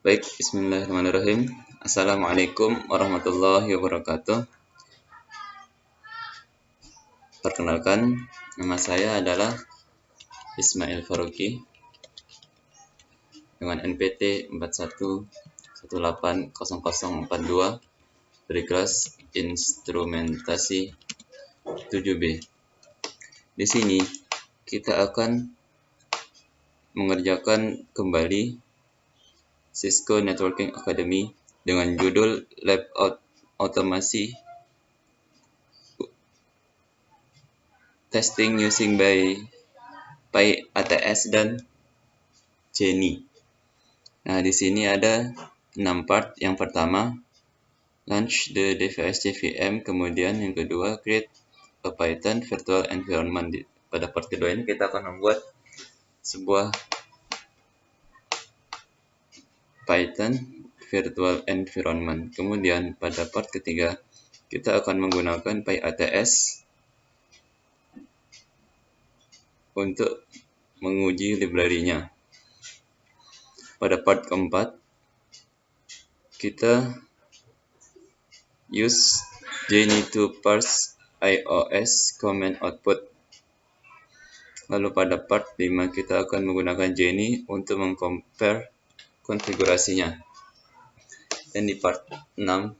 Baik, bismillahirrahmanirrahim. Assalamualaikum warahmatullahi wabarakatuh. Perkenalkan, nama saya adalah Ismail Faruqi dengan NPT 41180042 dari kelas instrumentasi 7B. Di sini kita akan mengerjakan kembali Cisco Networking Academy dengan judul Lab Automasi Testing Using PyATS dan Jenny. Nah, di sini ada 6 part. Yang pertama, launch the device JVM. Kemudian yang kedua, create a Python virtual environment. Pada part kedua ini kita akan membuat sebuah Python virtual environment. Kemudian pada part ketiga, kita akan menggunakan PyATS untuk menguji library-nya. Pada part keempat, kita use Jenny to parse iOS command output. Lalu pada part 5, kita akan menggunakan Jenny untuk mengcompare konfigurasinya. Dan di part 6,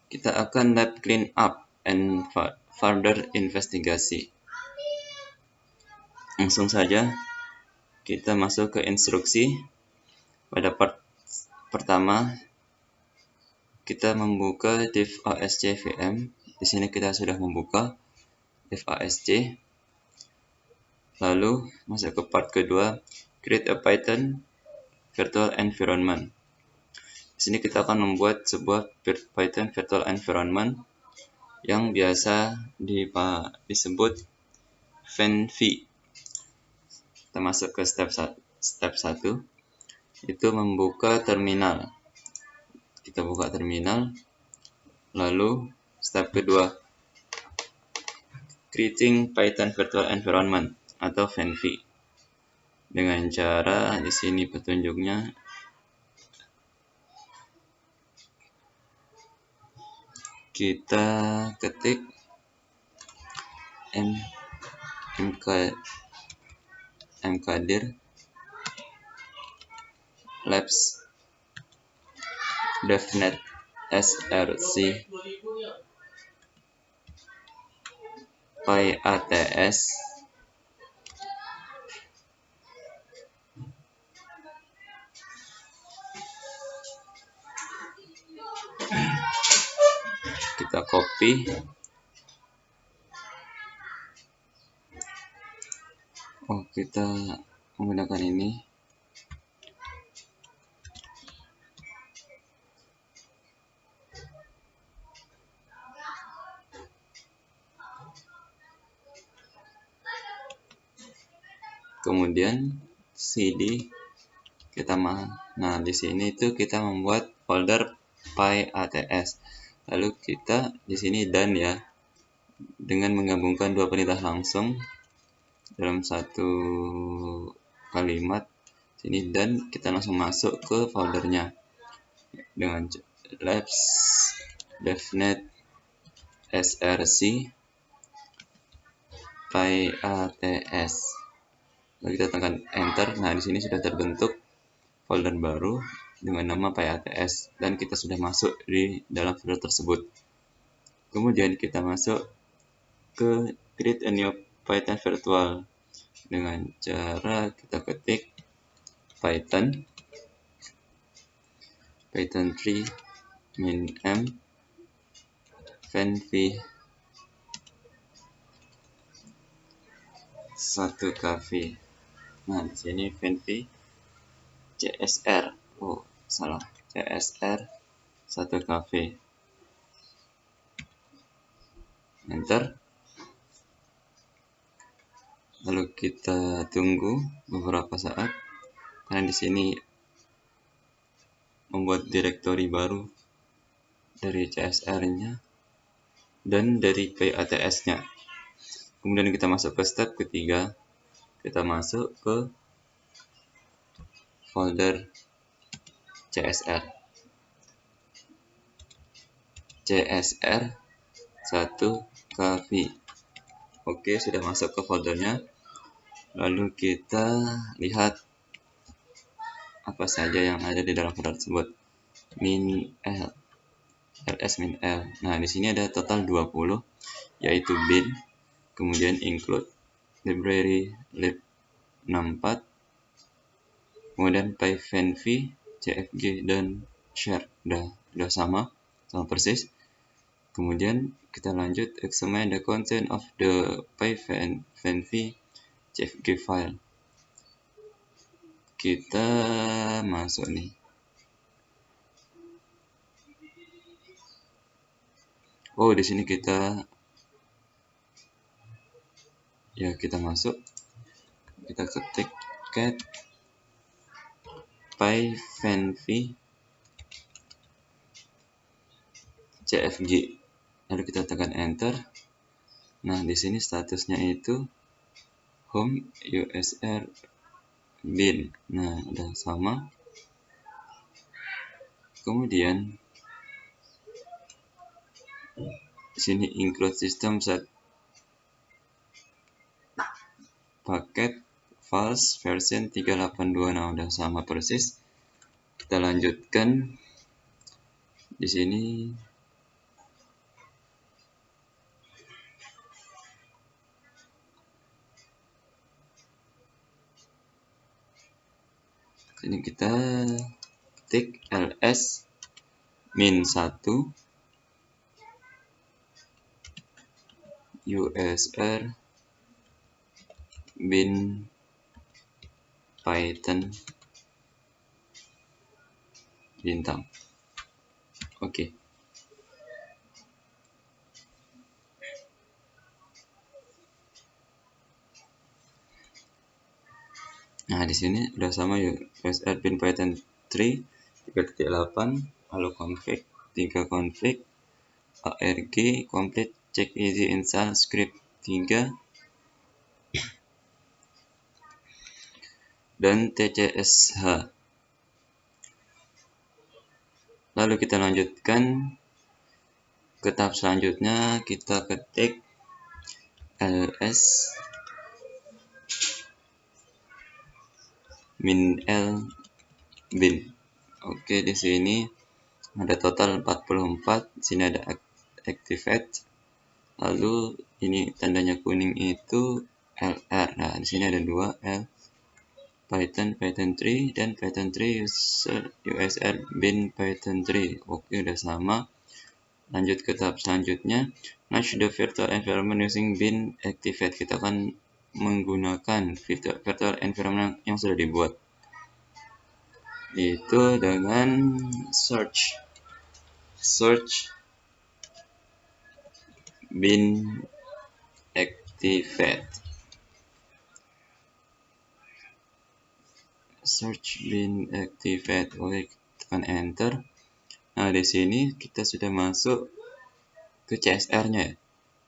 kita akan lab clean up and further investigasi. Langsung saja kita masuk ke instruksi. Pada part pertama, kita membuka div ASC VM. Di sini kita sudah membuka div ASC. Lalu masuk ke part kedua, create a Python virtual environment. Di sini kita akan membuat sebuah Python virtual environment yang biasa disebut venv. Kita masuk ke step 1, itu membuka terminal. Kita buka terminal. Lalu step kedua, creating Python virtual environment atau venv. Dengan cara di sini petunjuknya kita ketik mkdir labs devnet src PyATS kita copy, kita menggunakan ini. Kemudian cd nah di sini itu kita membuat folder PyATS. Lalu kita di sini done ya, dengan menggabungkan dua perintah langsung dalam satu kalimat. Sini done, kita langsung masuk ke foldernya dengan labs devnet src PyATS. Lalu kita tekan enter. Nah, di sini sudah terbentuk folder baru dengan nama PyATS dan kita sudah masuk di dalam folder tersebut. Kemudian kita masuk ke create a new Python virtual dengan cara kita ketik Python 3 min m venv 1kv. Nah, di sini venv CSR. CSR 1kv. Enter. Lalu kita tunggu beberapa saat karena di sini membuat direktori baru dari CSR-nya dan dari PyATS-nya. Kemudian kita masuk ke step ketiga. Kita masuk ke folder CSR 1 kv. Oke, sudah masuk ke foldernya. Lalu kita lihat apa saja yang ada di dalam folder tersebut. Min L, ls min L. Nah, di sini ada total 20, yaitu bin, kemudian include, library lib 64, kemudian pyvenv, cfg, dan share. Udah sama persis. Kemudian kita lanjut examine the content of the pyvenv cfg file. Kita masuk nih. Oh, di sini kita masuk. Kita ketik cat pyvenv cfg. Lalu kita tekan enter. Nah, di sini statusnya itu home usr bin. Nah, udah sama. Kemudian di sini include system set paket files version 382. Nah, udah sama persis. Kita lanjutkan. Di sini kita ketik ls -1 usr bin python bintang. Oke. Nah, di sini udah sama usr bin python 3 3.8, lalu config 3 config arg complete check easy install script 3 dan tcsh. Lalu kita lanjutkan ke tahap selanjutnya. Kita ketik ls -l bin. Oke, di sini ada total 44. Di sini ada activate. Lalu ini tandanya kuning itu lr. Nah, di sini ada 2 l python 3 dan python 3 usr bin python 3. Oke, udah sama. Lanjut ke tahap selanjutnya, match the virtual environment using bin activate. Kita akan menggunakan virtual environment yang sudah dibuat, itu dengan search bin activate. Oke, tekan enter. Nah, di sini kita sudah masuk ke CSR-nya.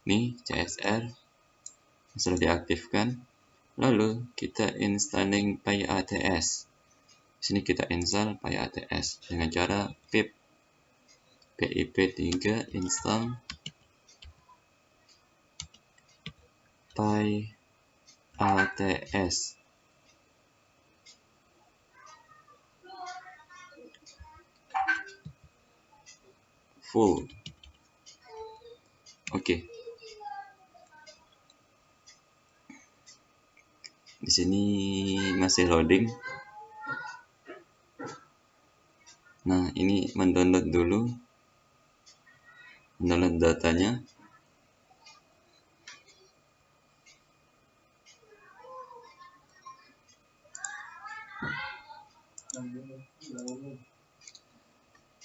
Nih, CSR sudah diaktifkan. Lalu kita installing PyATS. Di sini kita install PyATS dengan cara pip pip3 install PyATS. Full. Oke. Di sini masih loading. Nah, ini mendownload dulu. Mendownload datanya.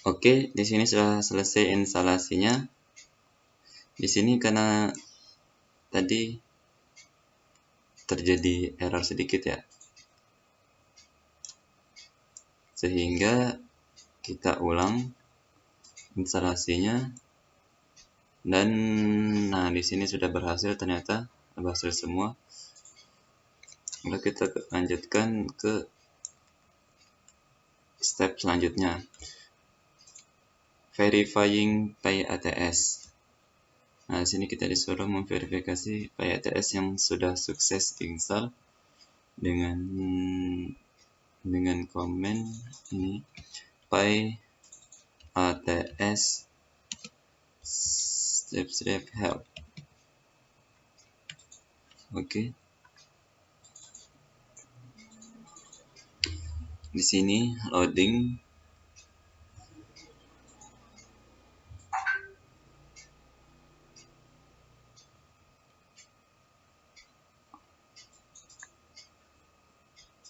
Oke, di sini sudah selesai instalasinya. Di sini karena tadi terjadi error sedikit ya, sehingga kita ulang instalasinya. Dan nah, di sini sudah berhasil, ternyata berhasil semua. Lalu kita lanjutkan ke step selanjutnya, verifying PyATS. Nah, di sini kita disuruh memverifikasi PyATS yang sudah sukses diinstal dengan komen ini PyATS step help. Oke. Di sini loading.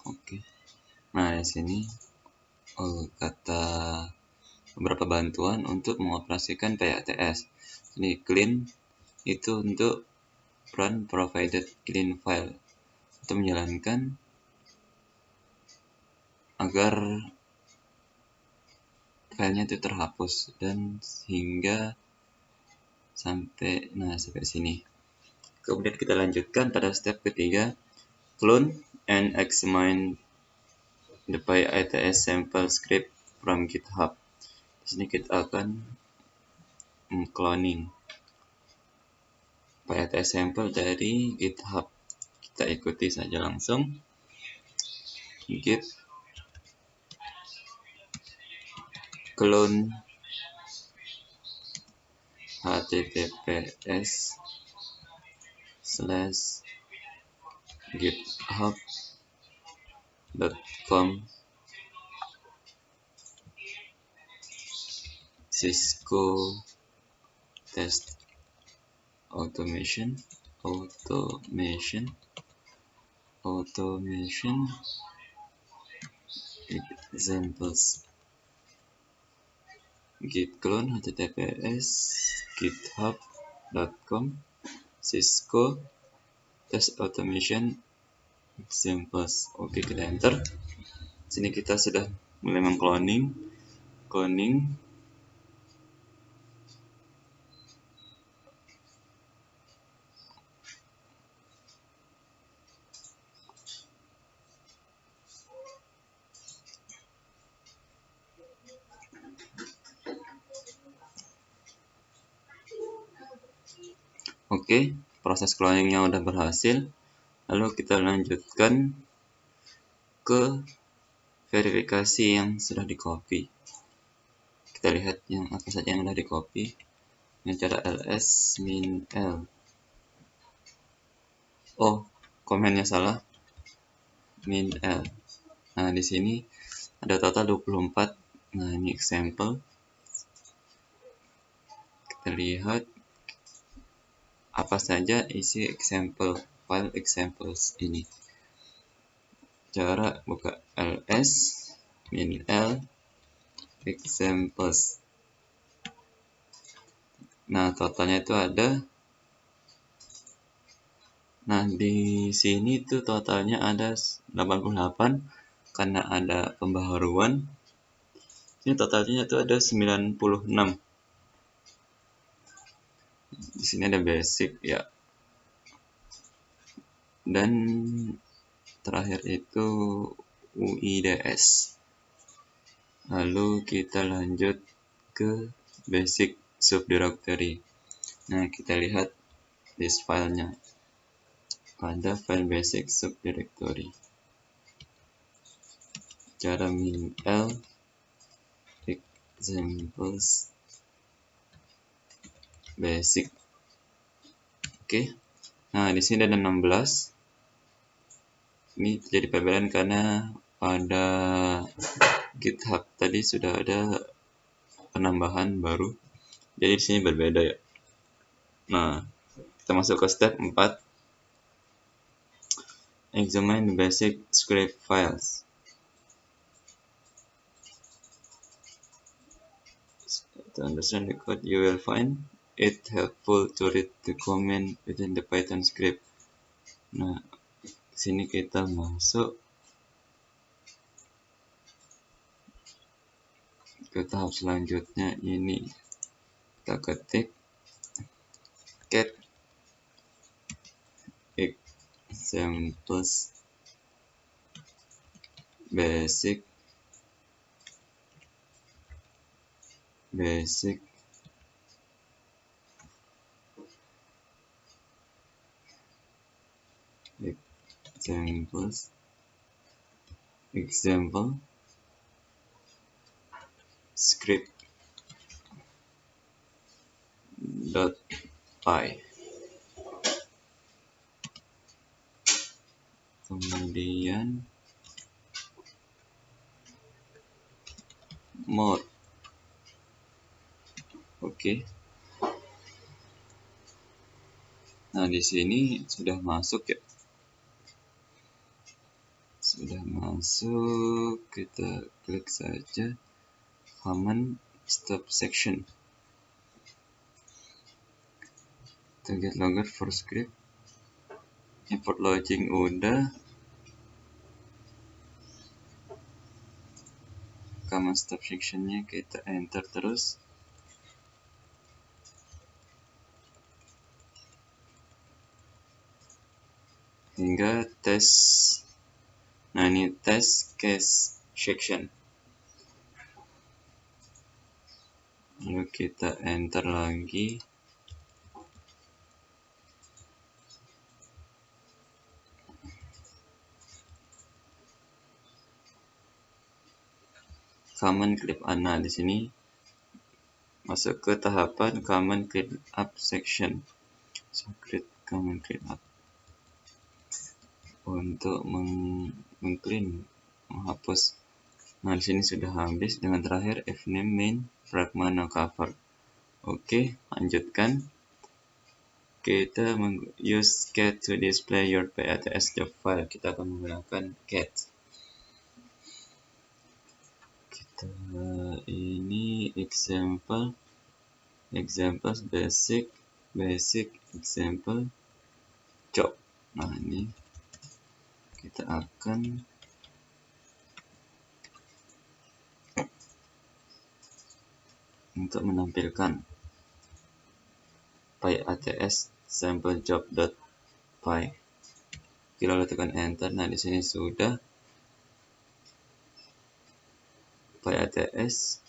Oke. Nah, di sini kata beberapa bantuan untuk mengoperasikan PyATS. Ini clean itu untuk run provided clean file, untuk menjalankan agar filenya itu terhapus dan hingga sampai sini. Kemudian kita lanjutkan pada step ketiga, clone and examine the PyATS sample script from GitHub. Di sini kita akan cloning PyATS sample dari GitHub. Kita ikuti saja langsung. Git clone https://github.com Cisco test automation examples. Git clone https github.com Cisco test automation examples. Oke, kita enter. Sini kita sudah mulai cloning. Oke, proses cloningnya udah berhasil. Lalu kita lanjutkan ke verifikasi yang sudah di copy. Kita lihat yang apa saja yang sudah di copy dengan cara ls min l. Oh, komennya salah. Min l. Nah, di sini ada total 24. Nah, ini example. Kita lihat apa saja isi example file examples ini. Cara buka ls min l examples. Nah, totalnya itu ada. Nah, di sini tuh totalnya ada 88 karena ada pembaharuan. Ini totalnya itu ada 96. Di sini ada basic ya. Dan terakhir itu UIDS. Lalu kita lanjut ke basic subdirectory. Nah, kita lihat list filenya. Pada file basic subdirectory. Cara min l examples basic. Oke. Nah, di sini ada 16. Ini terjadi perbedaan karena pada GitHub tadi sudah ada penambahan baru. Jadi di sini berbeda ya. Nah, kita masuk ke step 4. Examine the basic script files. To understand the code, you will find it helpful to read the command within the Python script. Nah, sini kita masuk ke tahap selanjutnya. Ini kita ketik cat examples basic basic example script dot py. Kemudian mode. Oke. Nah, di sini sudah masuk ya. Sudah masuk, kita klik saja command stop section. Kita get logger for script. Import logging udah. Command stop sectionnya kita enter terus. Hingga tes. Nah, ini test case section. Lalu kita enter lagi. Command clip ana di sini masuk ke tahapan command clean up section. So, create command clean up untuk mengclean, menghapus. Nah, di sini sudah habis dengan terakhir fname main pragma no cover. Oke, lanjutkan. Kita use cat to display your PATS job file. Kita akan menggunakan cat. Kita ini examples basic example job. Nah, ini kita akan untuk menampilkan PyATS sample job.py. Kita tekan enter. Nah, di sini sudah PyATS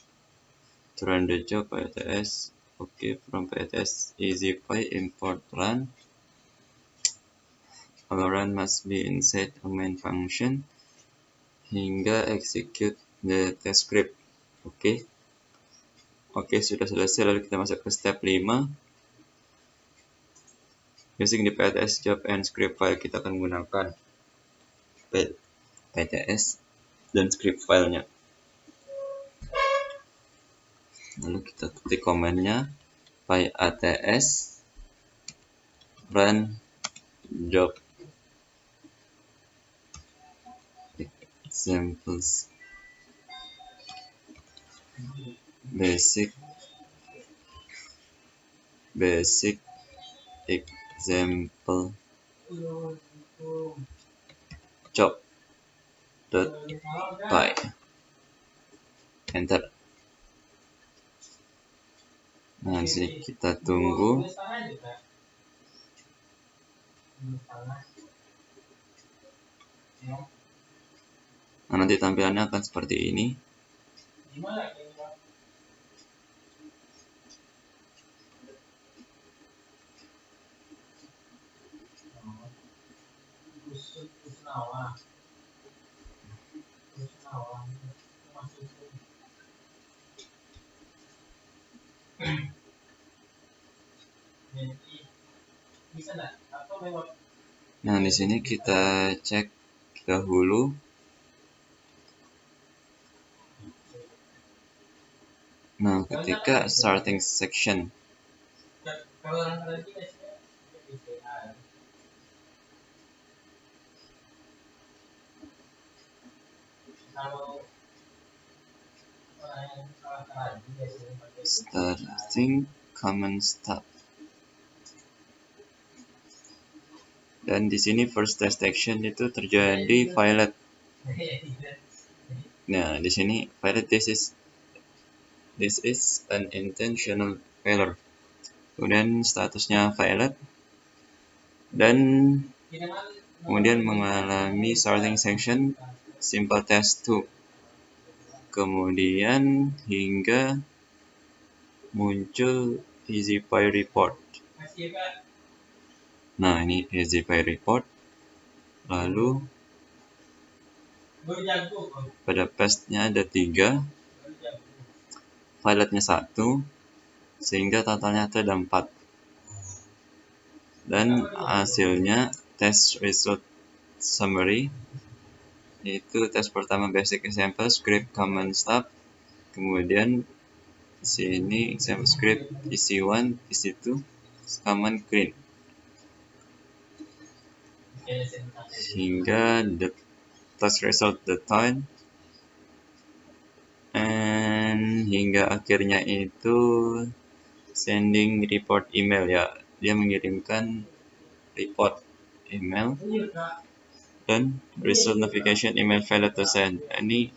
to run the job PyATS. Okay, from PyATS EasyPy import run. All run must be inside a main function hingga execute the test script. Oke, sudah selesai. Lalu kita masuk ke step 5. Using the PyATS job and script file, kita akan menggunakan PyATS dan script filenya. Lalu kita ketik komennya PyATS run job examples basic example job.py. Enter. Nah, di sini kita tunggu. Nah, nanti tampilannya akan seperti ini. Nah, di sini kita cek dahulu. Nah, ketika starting section starting command start. Dan di sini first test action itu terjadi violet. Nah, di sini violet, this is an intentional failure. Kemudian statusnya violet dan kemudian mengalami starting section simple test 2. Kemudian hingga muncul EasyPy report. Nah, ini EasyPy report. Lalu pada paste-nya ada 3, pilotnya 1, sehingga totalnya itu ada 4. Dan hasilnya test result summary, yaitu tes pertama basic example script common stub, kemudian sini example script EC1, EC2 common clean, hingga the test result the time, and hingga akhirnya itu sending report email, ya, dia mengirimkan report email dan result notification email failed to send. Ini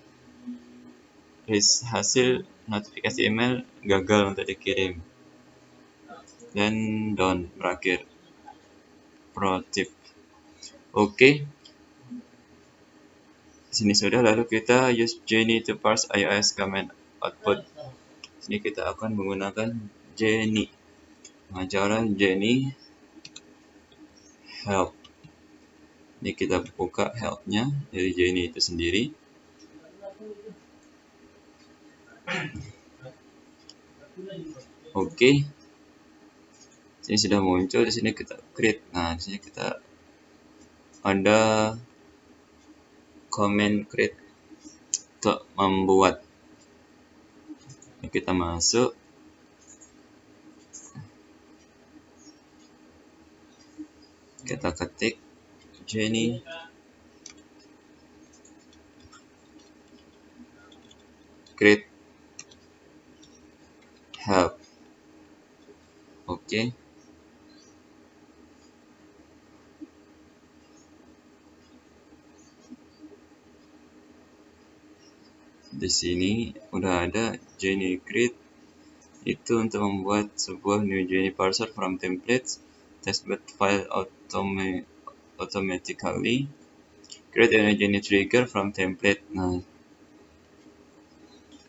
hasil notifikasi email gagal untuk dikirim. Dan down berakhir. Pro tip. Oke. Sini sudah, lalu kita use Jenny to parse iOS command output. Sini kita akan menggunakan Jenny. Nah, cara Jenny help. Ini kita buka help-nya dari Jenny itu sendiri. Oke. Sini sudah muncul, di sini kita create. Nah, di sini kita ada command create untuk membuat. Kita masuk, kita ketik Jenny create help. Oke. Di sini udah ada Jenny create, itu untuk membuat sebuah new Jenny parser from templates, testbed file automatically, create a Jenny trigger from template. Nah,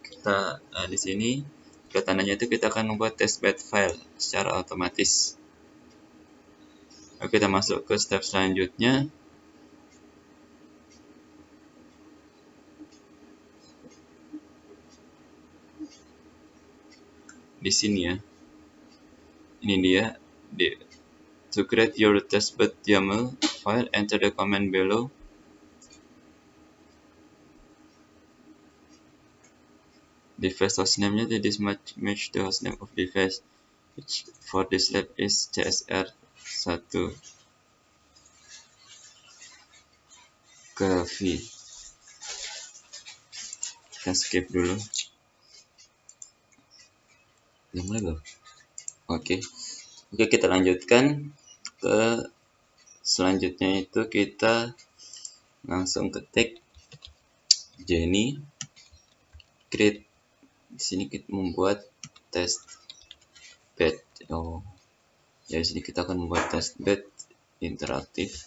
kita di sini tandanya itu kita akan membuat testbed file secara otomatis. Oke, kita masuk ke step selanjutnya. Di sini ya, ini dia. To create your testbed YAML file, enter the command below. Device hostname-nya jadi match the hostname of device, which for this lab is CSR1 KV. Kita skip dulu. Yang mana loh? Oke, kita lanjutkan ke selanjutnya, itu kita langsung ketik Jenny create. Di sini kita membuat test bed. Ya, di sini kita akan membuat test bed interaktif.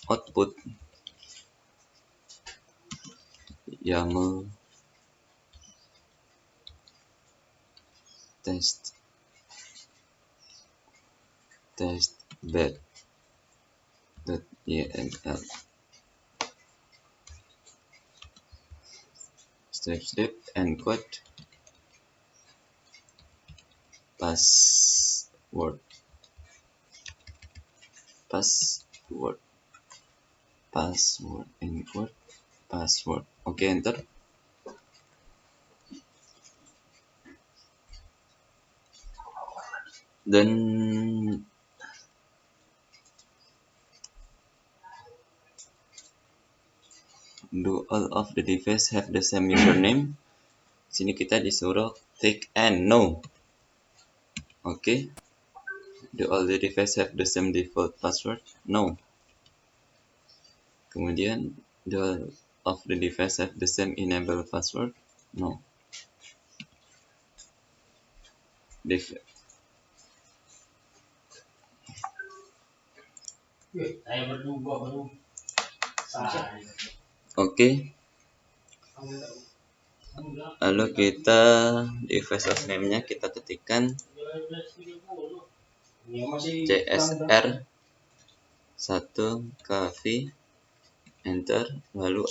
Output YAML test bed.yml. Step encode password encode password. Oke, enter. Dan do all of the device have the same username? Sini kita disuruh tick and no. Oke. Do all the device have the same default password? No. Kemudian, do all of the device have the same enable password? No. Oke, lalu kita di resource name-nya kita ketikkan CSR 1 KV, enter, lalu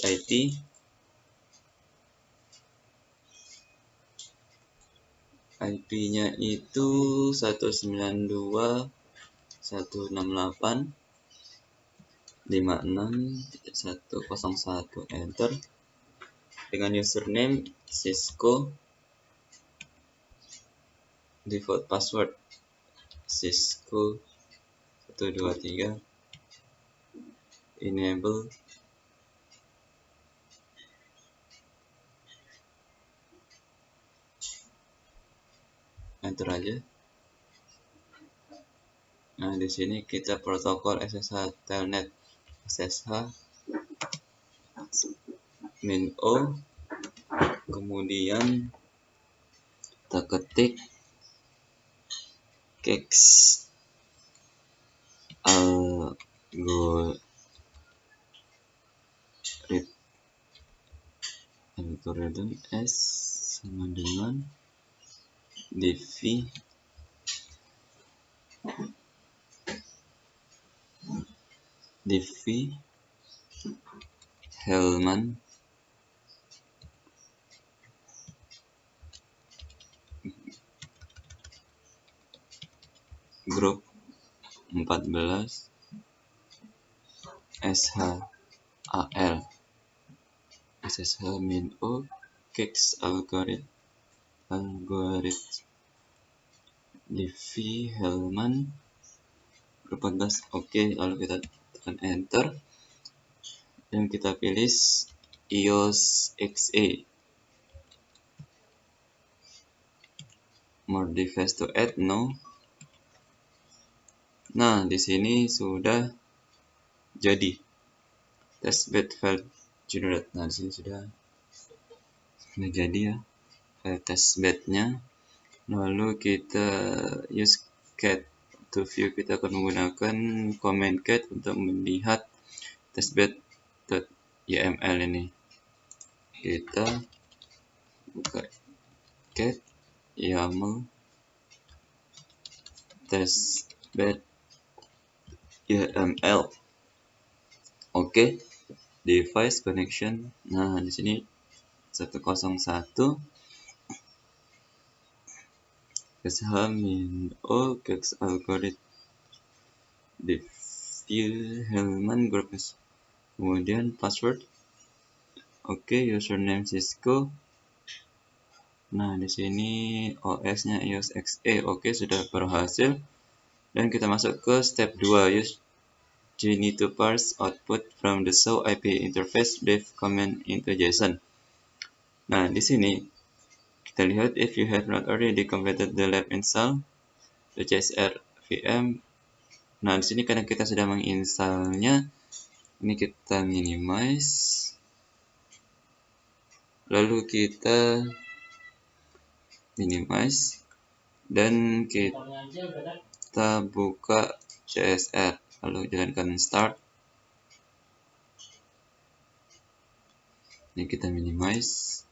IP-nya itu 192.168.56.101, enter, dengan username Cisco, default password Cisco 123, enable, enter aja. Nah, di sini kita protokol SSH telnet SSH min o, kemudian kita ketik kex algorithm s sama dengan dv Hellman group 14 shal ssh min o kex algorithm dv Hellman group 14. Oke, lalu kita tekan enter dan kita pilih EOS XE. More device to add, no. Nah, di sini sudah jadi testbed file generate. Nah, di sini sudah jadi ya file testbednya. Lalu kita use cat to view, kita akan menggunakan command cat untuk melihat testbed.yml ini. Kita buka cat YAML testbed YAML. Oke, device connection. Nah, di sini 101 SH min o kex algorithm dv Hellman group. Kemudian password. Oke, username Cisco. Nah, di sini OS-nya EOS XE. Oke, sudah berhasil. Dan kita masuk ke step 2. Use Genie to parse output from the show IP interface dev command into JSON. Nah, di sini kita lihat if you have not already completed the lab install the CSR VM. Nah, di sini karena kita sudah menginstalnya, ini kita minimize. Lalu kita minimize dan kita buka CSR, lalu jalankan start. Ini kita minimize.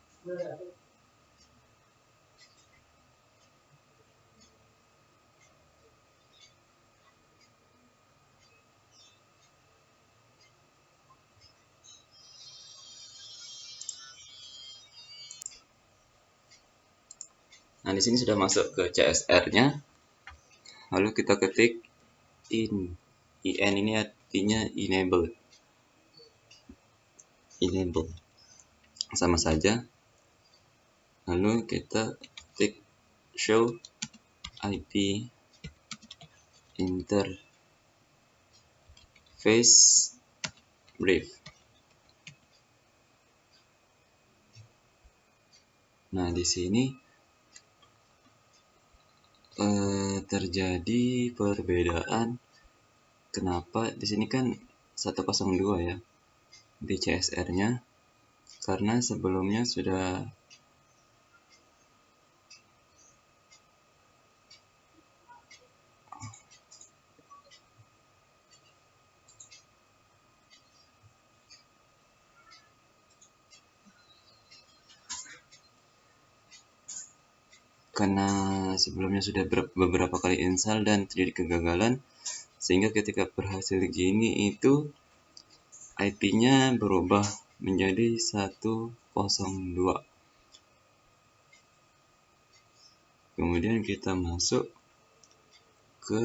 Nah, di sini sudah masuk ke CSR-nya. Lalu kita ketik in ini artinya enable sama saja. Lalu kita ketik show IP interface brief. Nah, di sini terjadi perbedaan. Kenapa? Di sini kan 102 ya di CSR-nya, karena sebelumnya sudah karena sebelumnya sudah beberapa kali install dan terjadi kegagalan, sehingga ketika berhasil gini itu IP-nya berubah menjadi 102. Kemudian kita masuk ke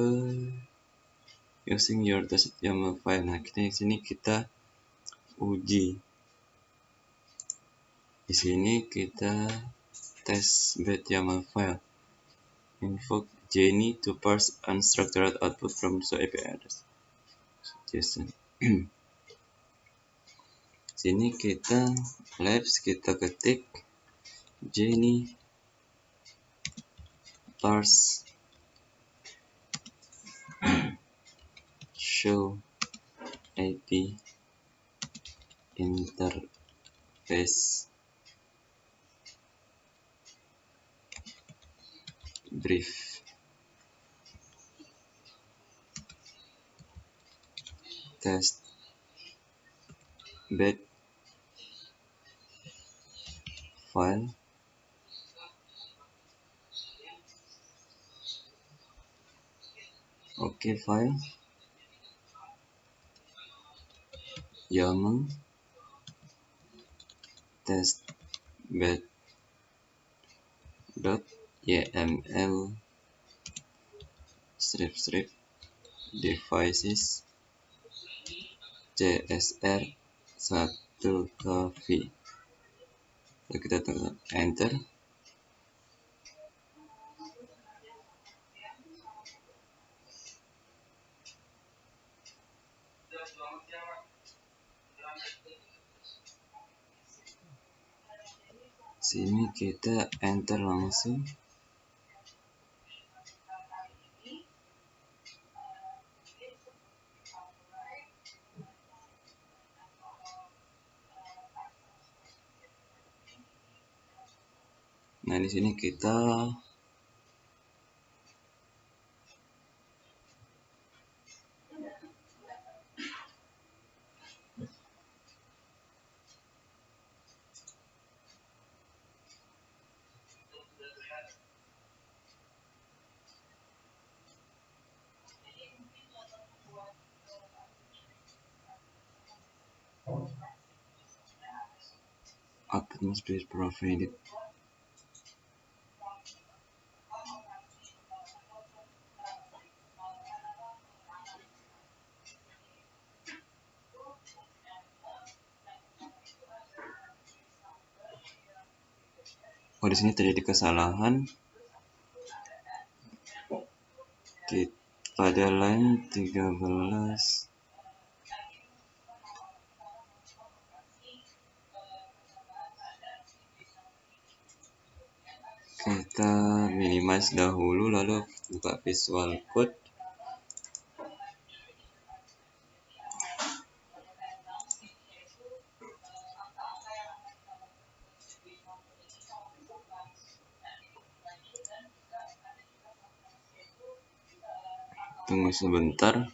using your test YAML file. Nah, di sini kita uji. Di sini kita test-bed YAML file. Invoke Jenny to parse unstructured output from the IP address. JSON. Sini kita labs, kita ketik Jenny parse show IP interface brief. Test bed file file YAML test bed .yml strip devices csr 1kv. Kita tekan enter. Sini kita enter langsung. Nah, di sini kita output must be provided. Oh, di sini terjadi kesalahan. Pada line 13 kita minimize dahulu, lalu buka Visual Code. Tunggu sebentar.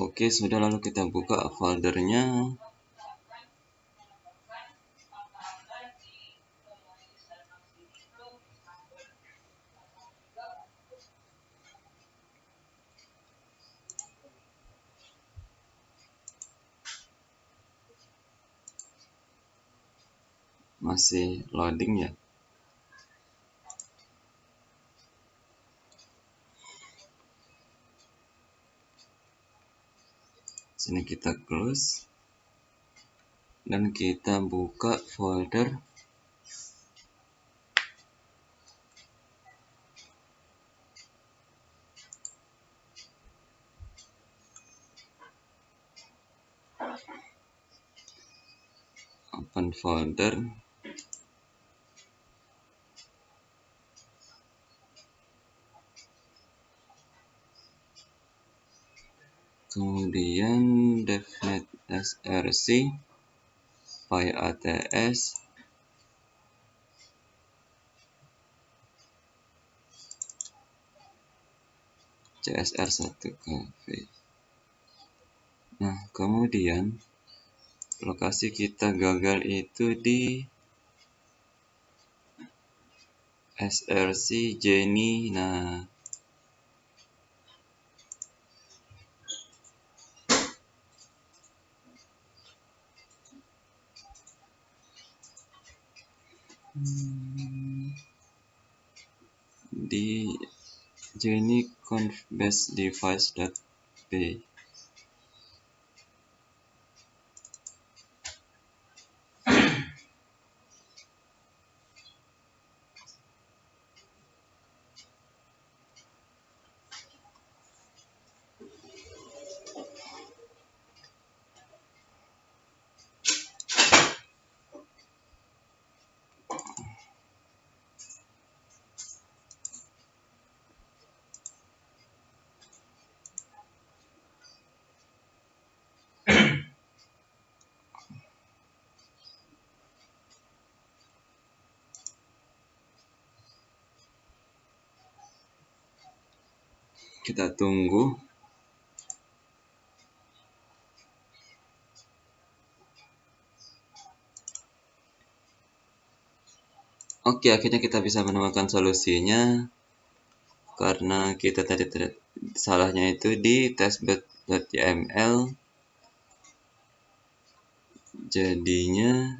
Oke, sudah, lalu kita buka foldernya. Masih loading ya. Sini kita close dan kita buka folder open folder kemudian devnet src pyats csr1kv. Nah, kemudian lokasi kita gagal itu di src Jenny. Nah, di Jenny conf base device.p. Kita tunggu. Oke, akhirnya kita bisa menemukan solusinya karena kita tadi salahnya itu di testbed.yml. Jadinya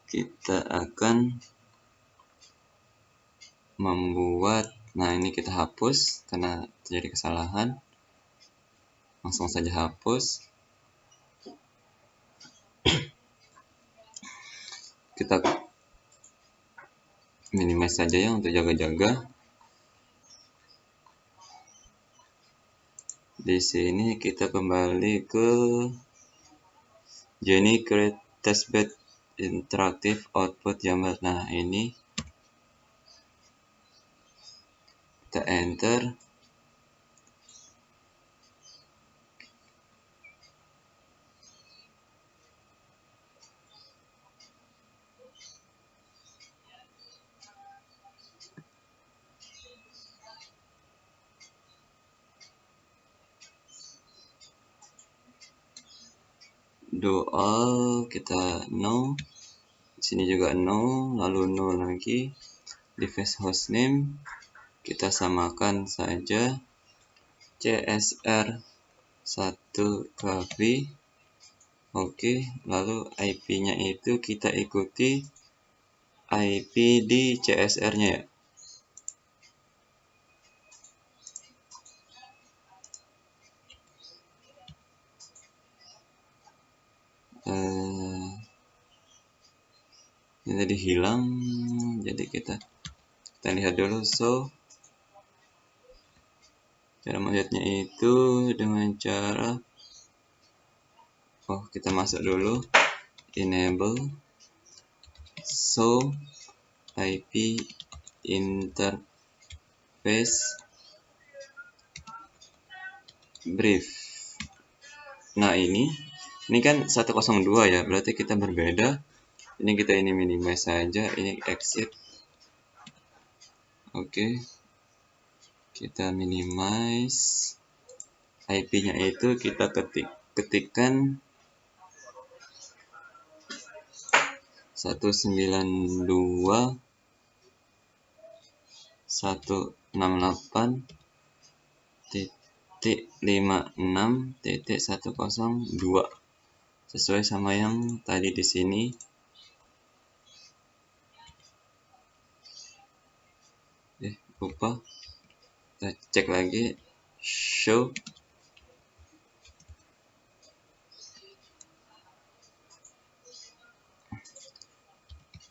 kita akan membuat, nah ini kita hapus karena terjadi kesalahan, langsung saja hapus. Kita minimize saja ya untuk jaga-jaga. Di sini kita kembali ke Jenny create testbed interactive output YAML. Nah ini kita enter. Do all kita no, di sini juga no, lalu no lagi. Device hostname kita samakan saja csr1kv. Oke, lalu IP-nya itu kita ikuti IP di CSR-nya ya. Ini tadi hilang, jadi kita lihat dulu. So cara melihatnya itu dengan cara kita masuk dulu enable so IP interface brief. Nah ini kan 102 ya, berarti kita berbeda. Ini kita minimize saja, ini exit. Oke, kita minimize. IP-nya itu kita ketikkan 192.168.56.102 sesuai sama yang tadi di sini. Lupa, kita cek lagi show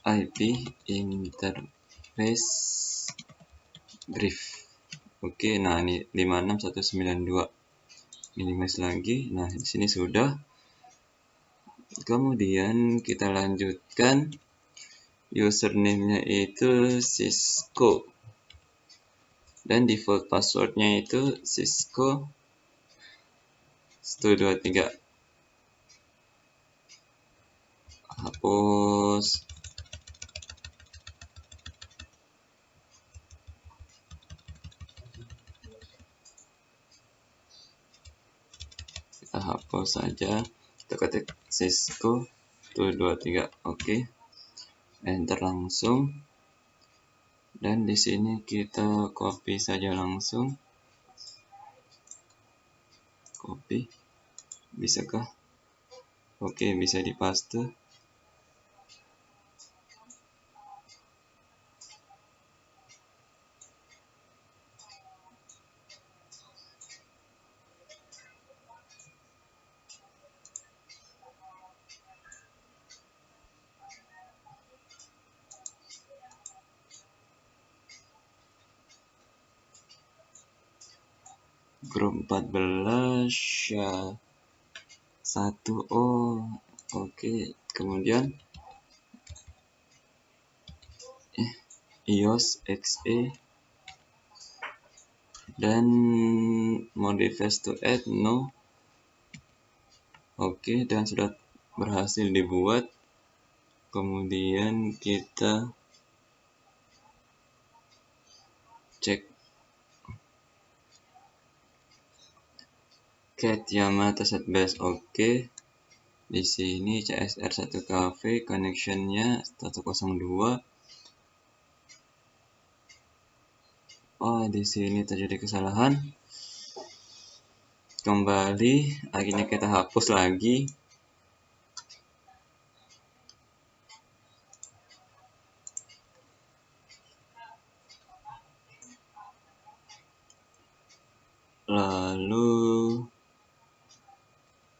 IP interface brief. Oke, nah ini 56192. Minimize lagi. Nah, di sini sudah. Kemudian kita lanjutkan, username-nya itu Cisco dan default password-nya itu Cisco 123. Hapus. Kita hapus saja. Kita ketik Cisco 123. Oke. Enter langsung. Dan di sini kita copy saja langsung. Copy. Bisakah? Oke, bisa dipaste. Grup 14 ya 1. Oh, oke. Kemudian iOS XE dan modify to add no. Oke, dan sudah berhasil dibuat. Kemudian kita cek cat Yamata set base. Oke. Di sini CSR 1 cafe connection-nya 102. Oh, di sini terjadi kesalahan. Kembali, akhirnya kita hapus lagi. Lalu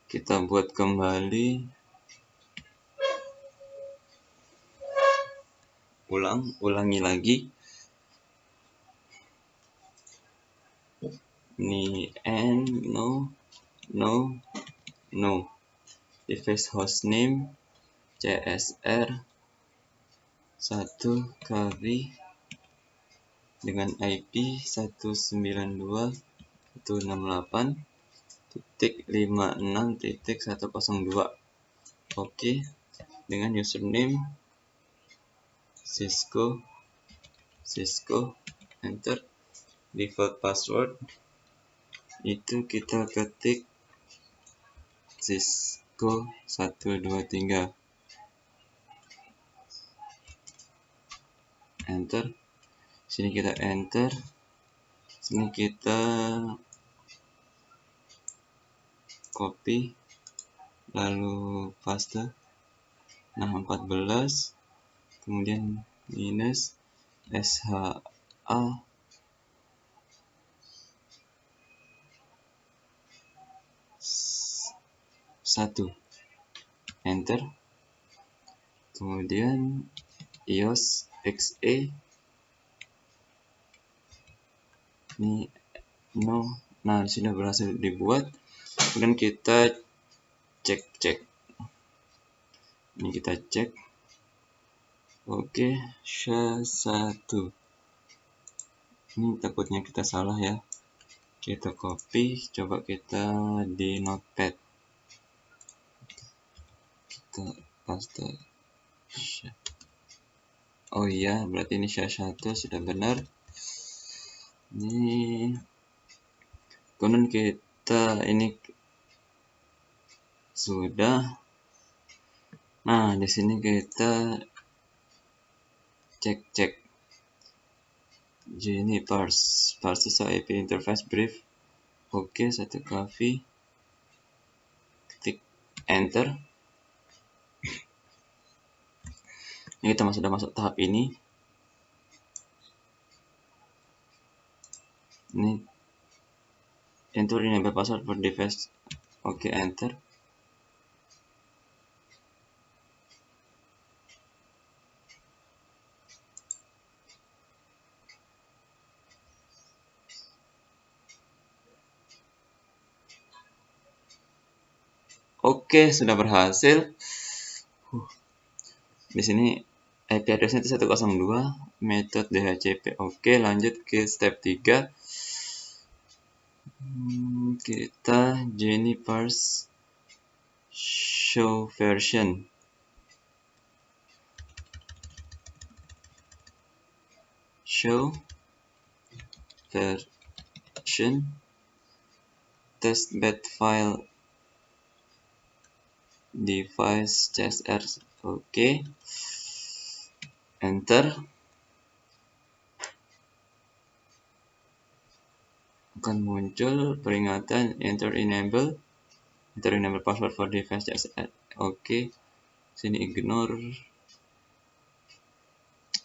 kita buat kembali. Ulangi lagi. Ini no. Device hostname CSR 1 kali dengan IP 192.168.56.102. Oke, dengan username Cisco, enter. Default password itu kita ketik Cisco 123, enter. Sini kita enter, sini kita copy lalu paste. Nah, 14 kemudian minus SHA 1, enter. Kemudian iOS XE ini no. Nah, sudah berhasil dibuat. Kemudian kita cek. Ini kita cek. Oke, SHA-1. Ini takutnya kita salah ya. Kita copy, coba kita di notepad. Kita paste. Oh iya, berarti ini SHA-1 sudah benar. Ini kemudian kita ini sudah. Nah, di sini kita cek. Ini parse IP interface brief. Oke, 1 kali. Ketik enter. Ini kita sudah masuk tahap ini. Ini enter enable password for device. Oke, enter. Oke, sudah berhasil. Di sini IP address-nya itu 102, metode DHCP. Oke, lanjut ke step 3. Kita Jenny parse show version. Show version testbed file device CSR. Oke, enter. Akan muncul peringatan enter enable password for device CSR. Oke, sini ignore.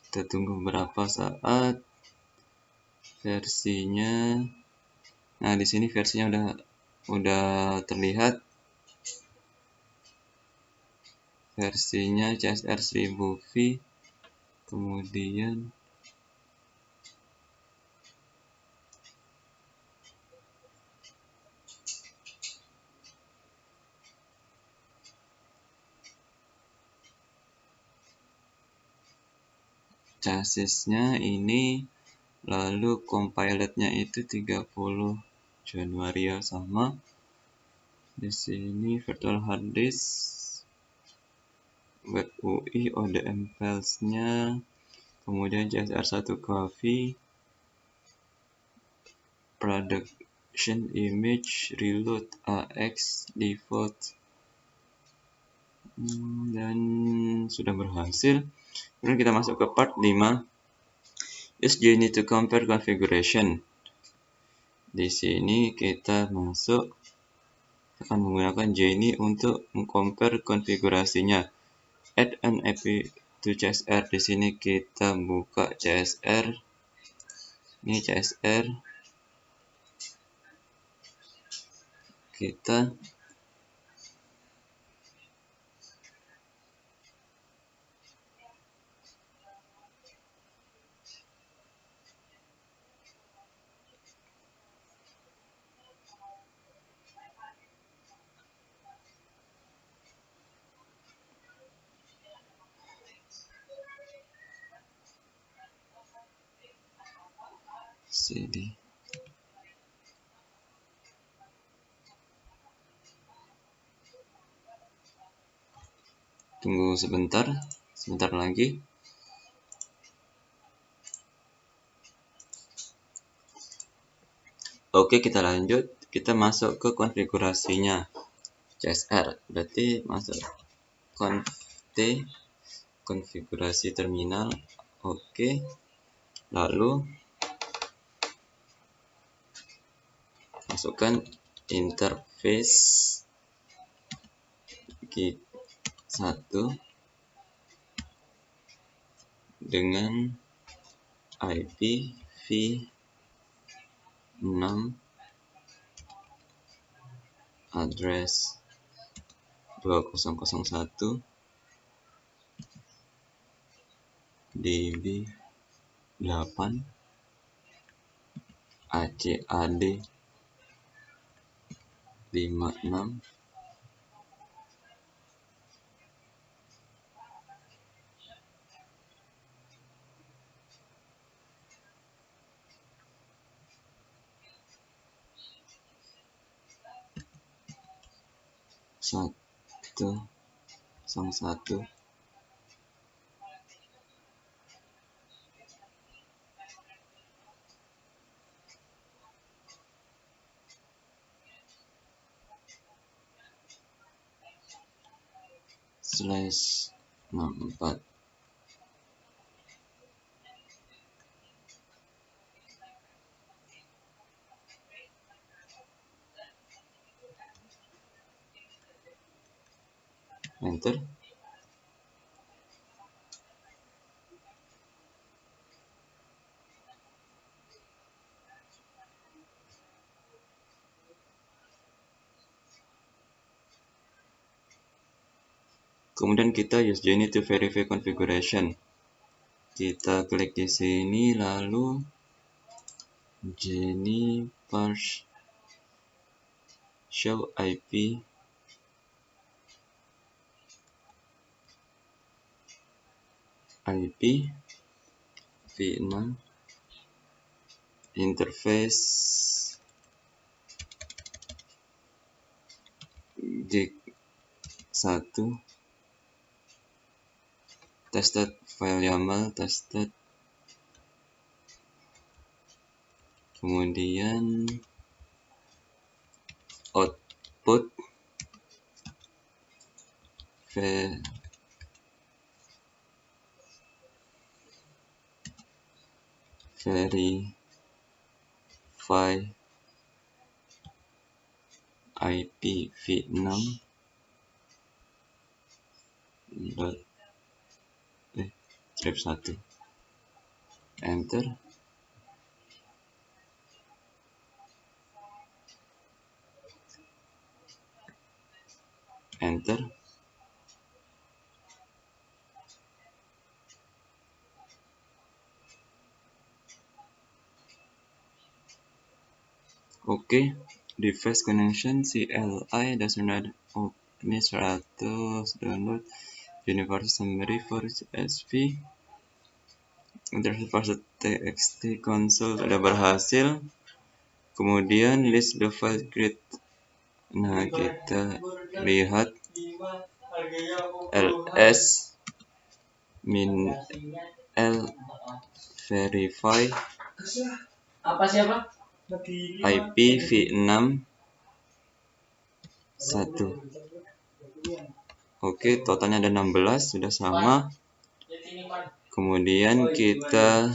Kita tunggu beberapa saat versinya. Nah, di sini versinya udah terlihat. Versinya CSR 1000V. Kemudian chassisnya ini, lalu compilednya itu 30 Januari ya, sama. Di sini virtual hard disk, web UI, ODM files-nya, kemudian CSR 1 KV, production image, reload AX, default, dan sudah berhasil. Kemudian kita masuk ke part 5. Use Jenny to compare configuration. Di sini kita akan menggunakan Jenny untuk mengcompare konfigurasinya. Add an IP to CSR. Di sini kita buka CSR. Ini CSR. Kita cd. Tunggu sebentar lagi. Oke, kita lanjut. Kita masuk ke konfigurasinya CSR. Berarti masuk conft konfigurasi terminal. Oke. Lalu masukkan interface Git1 dengan IP v6 address 2001 db8 ACAD 56 101 /64. Enter. Kemudian kita use Jenny to verify configuration. Kita klik di sini, lalu Jenny parse show IP IP v6 interface gig 1 tested file YAML tested, kemudian output verify IPv6 strip 1 enter, enter. Oke, device connection CLI doesn't open 100 download universal summary for CSV interface parser txt console sudah berhasil. Kemudian list the file create. Nah, kita lihat ls min l verify IPv6 1. Oke, totalnya ada 16, sudah sama. Kemudian kita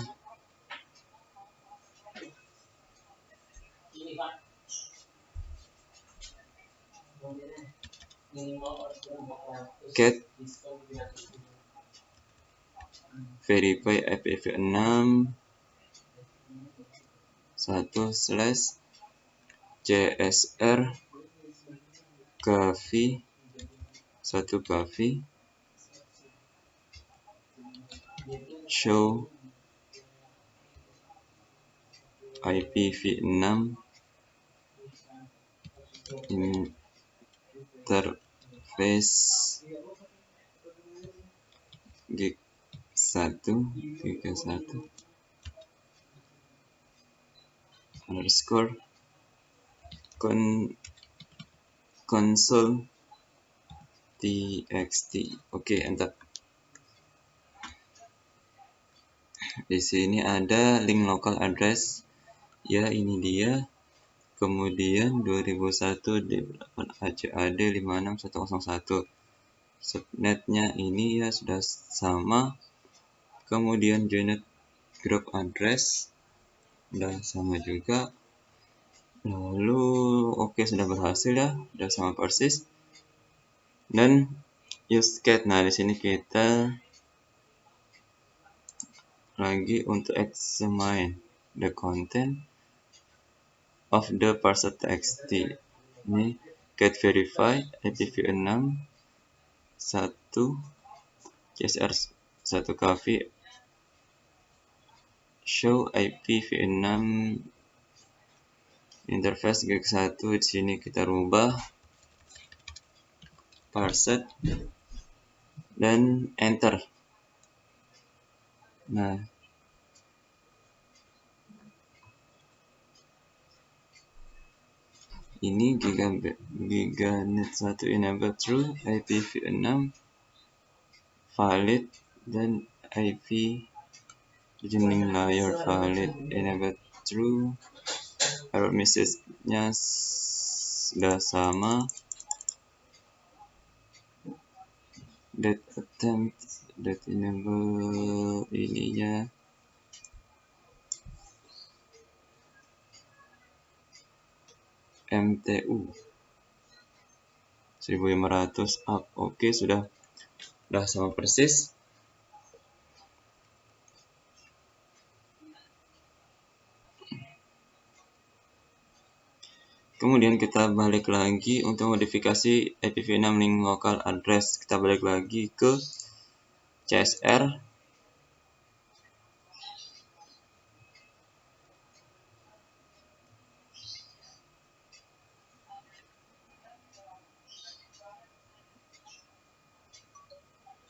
get verify IPv6 1/csr gavi 1 gavi show IPv6 interface gig 1 underscore console txt. Oke, enter. Di sini ada link local address. Ya, ini dia. Kemudian 2001 D8 ACAD 56101. Subnetnya ini ya sudah sama. Kemudian joined group address sudah sama juga. Lalu oke, sudah berhasil ya, sudah sama persis. Dan use cat. Nah, di sini kita lagi untuk examine the content of the parser txt. Ini get verify IPv6 1 CSR 1 gavi show IPv6 interface gig 1. Di sini kita rubah parset dan enter. Nah, ini giganet 1 enable true, IPv6 valid, dan IP beginning layer valid enable true. Error message-nya sudah sama. That attempt that enable ininya MTU 1500 up. Oke, sudah sama persis. Kemudian kita balik lagi untuk modifikasi IPv6 link local address. Kita balik lagi ke CSR.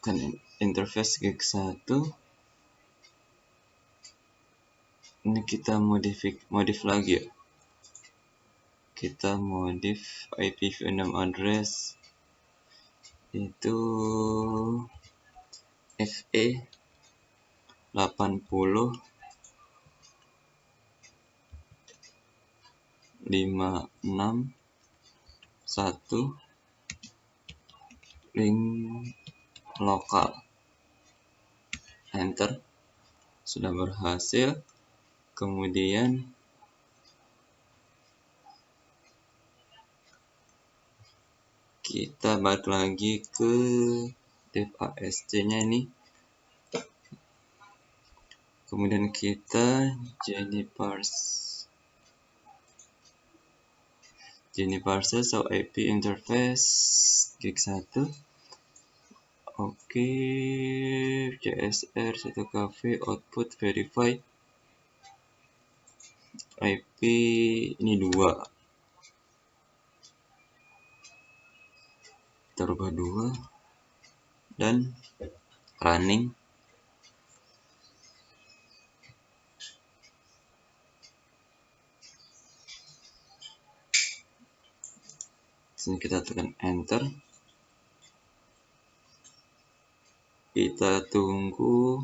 tekan interface gig1. Ini kita modif lagi ya. Kita modif IPv6 address itu FE 80 561 link lokal. Enter. Sudah berhasil. Kemudian kita balik lagi ke dev ASC nya ini. Kemudian kita Geniparse so IP interface gig1. Oke, CSR 1kv output verify IP ini 2. Kita rubah 2 dan running. Sini kita tekan enter. Kita tunggu.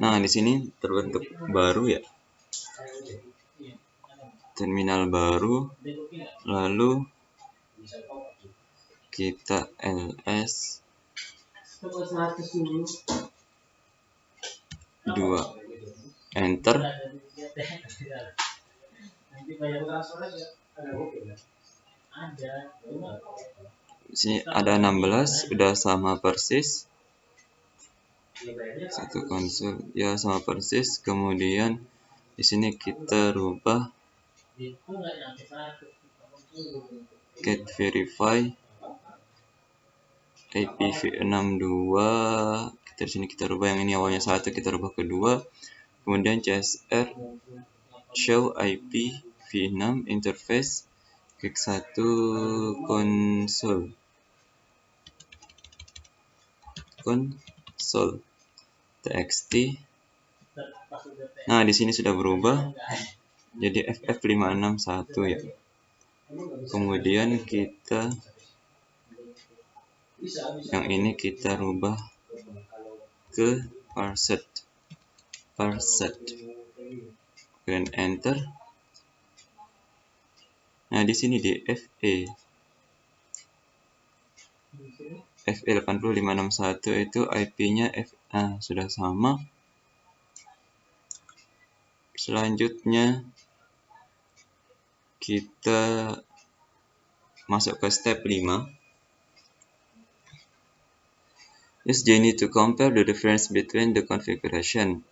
Nah, di sini terbentuk baru ya. Terminal baru. Lalu kita ls 2 enter. Di sini ada 16 udah sama persis. Satu konsol ya sama persis. Kemudian di sini kita rubah get verify IPv62. Kita di sini kita rubah yang ini awalnya 1, kita rubah ke 2. Kemudian CSR show IPv6 interface gig1 console txt. Nah, di sini sudah berubah jadi FF561 ya. Kemudian kita yang ini kita rubah ke parsed. Dan enter. Nah, di sini di FE 80561 itu IP-nya sudah sama. Selanjutnya kita masuk ke step 5. Use Genie to compare the difference between the configuration.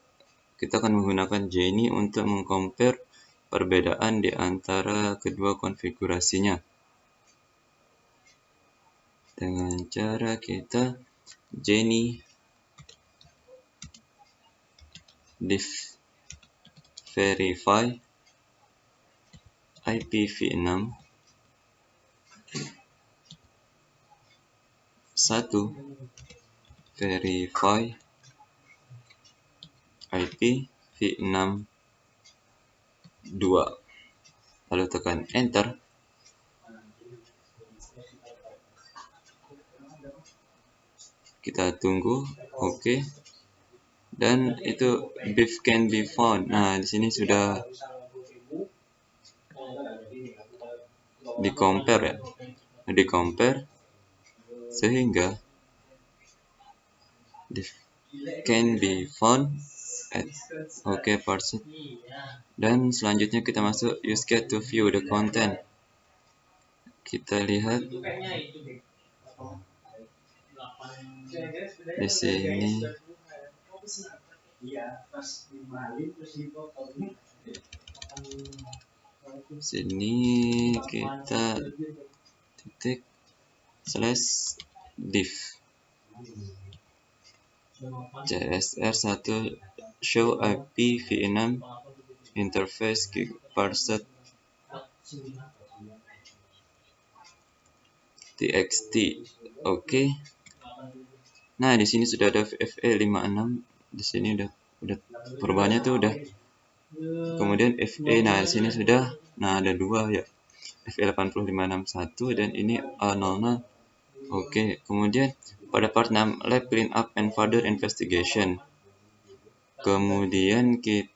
Kita akan menggunakan Genie untuk mengcompare perbedaan di antara kedua konfigurasinya. Dengan cara kita Genie div verify IPv6 1 verify IPv6 2, lalu tekan enter. Kita tunggu, oke. Dan itu beef can be found. Nah, di sini sudah di compare sehingga diff can be found at parsed. Dan selanjutnya kita masuk use get to view the content. Kita lihat di sini. Sini kita titik /div. CSR 1 show IP v6 interface gig parset txt. Oke. Nah, di sini sudah ada FE56. Di sini udah perubahannya tuh udah. Kemudian FE, nah di sini sudah, nah ada dua ya. FE80561 dan ini A00. Oke, kemudian pada part 6 lab clean up and further investigation. Kemudian kita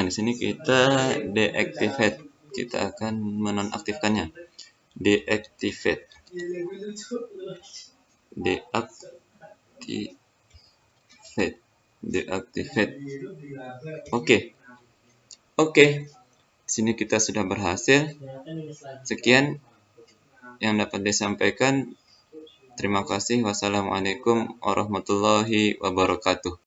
di sini kita deactivate. Kita akan menonaktifkannya. Deactivate. Deactivate. Oke. Di sini kita sudah berhasil. Sekian yang dapat disampaikan. Terima kasih. Wassalamualaikum warahmatullahi wabarakatuh.